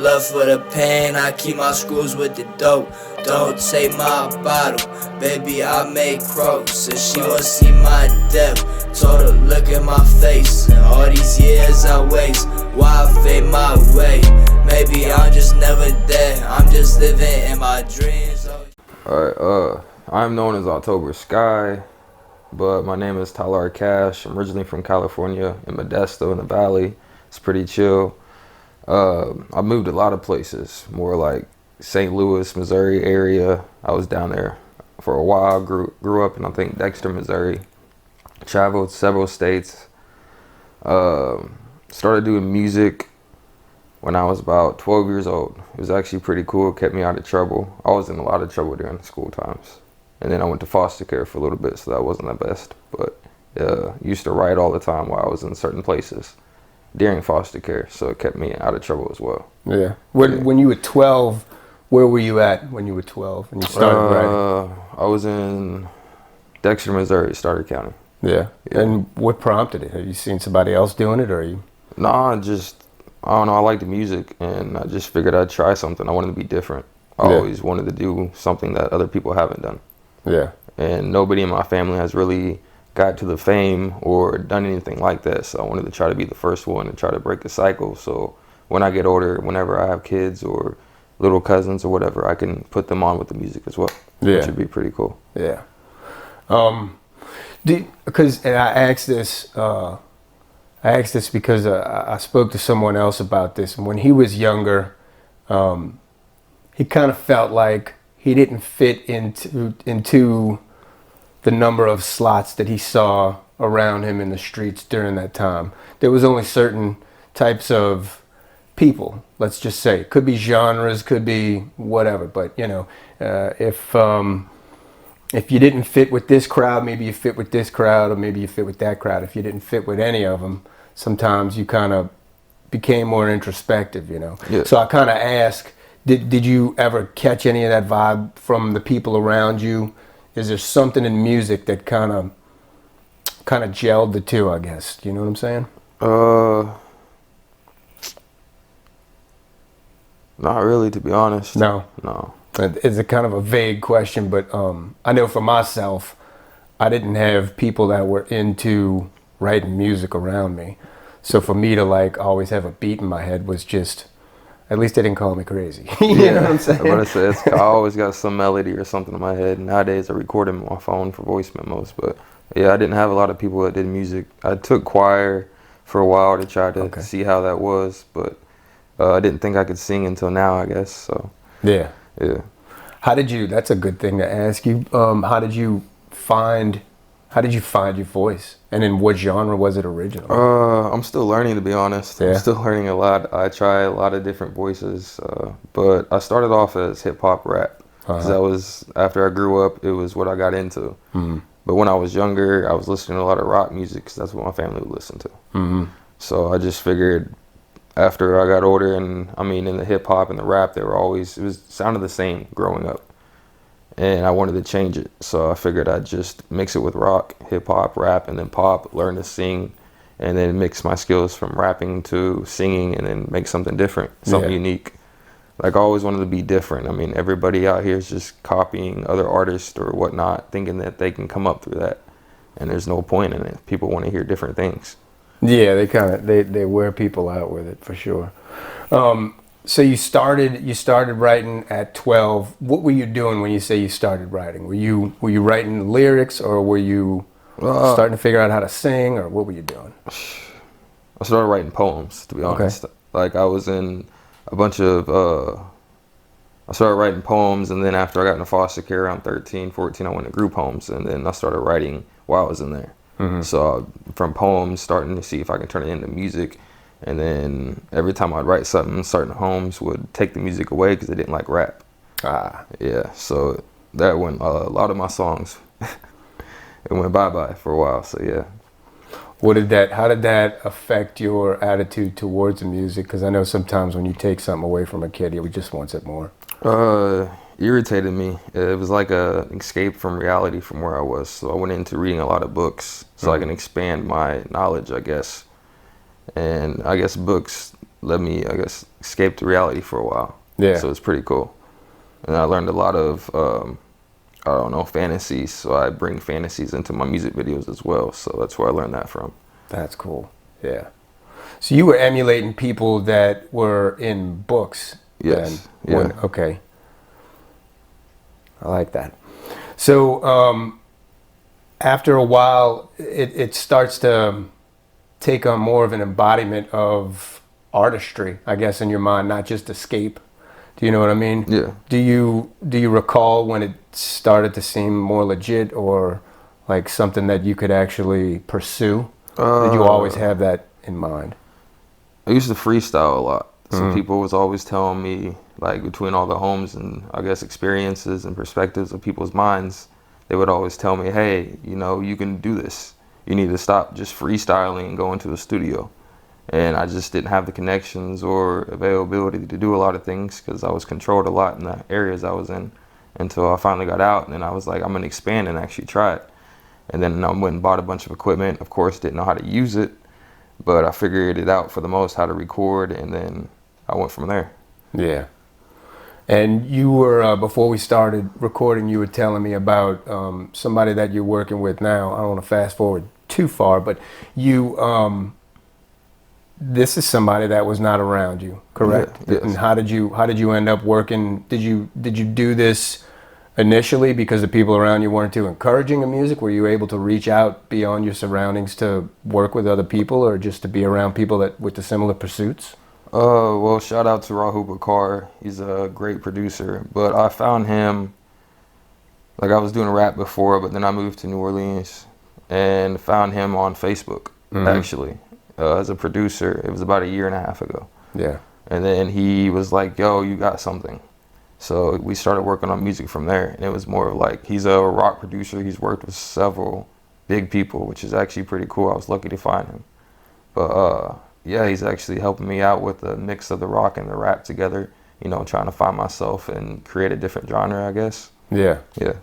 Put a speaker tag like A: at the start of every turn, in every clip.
A: blood for the pain, I keep my screws with the dope. Don't take my bottle, baby, I make croaks. Said she wanna see my depth, told her look at my face. And all these years I waste, why I fade my way? Maybe I'm just never dead, I'm just living in my dreams.
B: Alright, I'm known as Oktober Sky, but my name is Tyler Cash. I'm originally from California, in Modesto in the Valley. It's pretty chill. I moved a lot of places, more like St. Louis, Missouri area. I was down there for a while, grew up in, I think, Dexter, Missouri. Traveled several states. Started doing music when I was about 12 years old. It was actually pretty cool. It kept me out of trouble. I was in a lot of trouble during the school times. And then I went to foster care for a little bit, so that wasn't the best. But used to write all the time while I was in certain places during foster care, so it kept me out of trouble as well.
C: Yeah. When you were 12, where were you at when you were 12 and you started writing?
B: I was in Dexter, Missouri, Starter County.
C: Yeah. And what prompted it? Have you seen somebody else doing it, or are you?
B: Nah, I don't know, I like the music, and I just figured I'd try something. I wanted to be different. I always wanted to do something that other people haven't done.
C: Yeah.
B: And nobody in my family has really got to the fame or done anything like that, so I wanted to try to be the first one and try to break the cycle, so when I get older, whenever I have kids or little cousins or whatever, I can put them on with the music as well.
C: Yeah.
B: Which would be pretty cool.
C: Yeah. Because I asked this because I spoke to someone else about this, and when he was younger, he kind of felt like he didn't fit into the number of slots that he saw around him in the streets during that time. There was only certain types of people, let's just say. Could be genres, could be whatever, but you know, if you didn't fit with this crowd, maybe you fit with this crowd, or maybe you fit with that crowd. If you didn't fit with any of them, sometimes you kind of became more introspective, you know.
B: Yeah.
C: So I kind of ask, did you ever catch any of that vibe from the people around you? Is there something in music that kind of gelled the two, I guess? Do you know what I'm saying?
B: Not really, to be honest.
C: No. It's a kind of a vague question, but I know for myself, I didn't have people that were into writing music around me. So for me to like always have a beat in my head was just, at least they didn't call me crazy. You know what I'm saying?
B: But I always got some melody or something in my head. Nowadays I record it on my phone for voice memos. But yeah, I didn't have a lot of people that did music. I took choir for a while to try to see how that was, but I didn't think I could sing until now, I guess. So yeah.
C: That's a good thing to ask you. How did you find your voice? And in what genre was it originally?
B: I'm still learning, to be honest.
C: Yeah.
B: I'm still learning a lot. I try a lot of different voices, but I started off as hip hop rap, because that was, after I grew up, it was what I got into. Mm-hmm. But when I was younger, I was listening to a lot of rock music, because that's what my family would listen to. Mm-hmm. So I just figured, after I got older, and I mean, in the hip hop and the rap, it sounded the same growing up. And I wanted to change it, so I figured I'd just mix it with rock, hip hop, rap, and then pop, learn to sing, and then mix my skills from rapping to singing, and then make something different, something unique. Like, I always wanted to be different. I mean, everybody out here is just copying other artists or whatnot, thinking that they can come up through that, and there's no point in it. People want to hear different things.
C: Yeah, they wear people out with it, for sure. So you started writing at 12. What were you doing when you say you started writing? Were you writing lyrics, or were you starting to figure out how to sing, or what were you doing?
B: I started writing poems, to be honest. Like, I was in a bunch of I started writing poems, and then after I got into foster care around 13, 14, I went to group homes, and then I started writing while I was in there. Mm-hmm. So from poems, starting to see if I can turn it into music. And then every time I'd write something, certain homes would take the music away because they didn't like rap. Yeah, so that went, a lot of my songs, it went bye-bye for a while, so yeah.
C: How did that affect your attitude towards the music? Because I know sometimes when you take something away from a kid, he just wants it more.
B: Irritated me. It was like an escape from reality from where I was. So I went into reading a lot of books so I can expand my knowledge, I guess. And I guess books let me, I guess, escape to reality for a while.
C: Yeah.
B: So it's pretty cool. And I learned a lot of, I don't know, fantasies. So I bring fantasies into my music videos as well. So that's where I learned that from.
C: That's cool. Yeah. So you were emulating people that were in books.
B: Yes.
C: Then?
B: Yeah.
C: Okay. I like that. So after a while, it starts to take on more of an embodiment of artistry, I guess, in your mind, not just escape. Do you know what I mean?
B: Yeah.
C: Do you recall when it started to seem more legit or like something that you could actually pursue? Did you always have that in mind?
B: I used to freestyle a lot. So people was always telling me, like, between all the homes and, I guess, experiences and perspectives of people's minds, they would always tell me, hey, you know, you can do this. You need to stop just freestyling and go into the studio. And I just didn't have the connections or availability to do a lot of things because I was controlled a lot in the areas I was in until I finally got out. And then I was like, I'm going to expand and actually try it. And then I went and bought a bunch of equipment. Of course, didn't know how to use it, but I figured it out for the most, how to record, and then I went from there.
C: Yeah. And you were, before we started recording, you were telling me about somebody that you're working with now. I don't want to fast forward too far, but you, this is somebody that was not around you, correct?
B: Yeah, yes.
C: And how did you end up working? Did you do this initially because the people around you weren't too encouraging of music? Were you able to reach out beyond your surroundings to work with other people, or just to be around people that with the similar pursuits?
B: Well, shout out to Rahul Bakar. He's a great producer, but I found him, like, I was doing rap before, but then I moved to New Orleans and found him on Facebook, actually, as a producer. It was about 1.5 years ago.
C: Yeah.
B: And then he was like, yo, you got something. So we started working on music from there. And it was more of like, he's a rock producer. He's worked with several big people, which is actually pretty cool. I was lucky to find him. But yeah, he's actually helping me out with the mix of the rock and the rap together, you know, trying to find myself and create a different genre, I guess.
C: Yeah.
B: Yeah.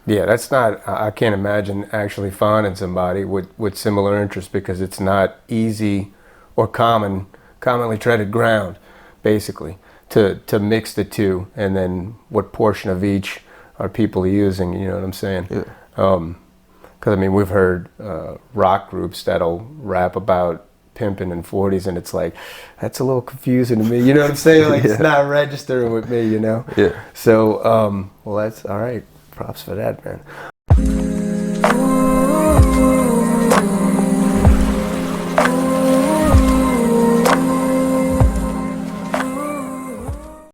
C: Yeah, that's not, I can't imagine actually finding somebody with similar interests, because it's not easy or commonly treaded ground, basically, to mix the two, and then what portion of each are people using, you know what I'm saying?
B: Yeah.
C: Because, I mean, we've heard rock groups that'll rap about pimping in 40s, and it's like, that's a little confusing to me, you know what I'm saying? Like, it's not registering with me, you know?
B: Yeah.
C: So, well, that's all right. Props for that, man.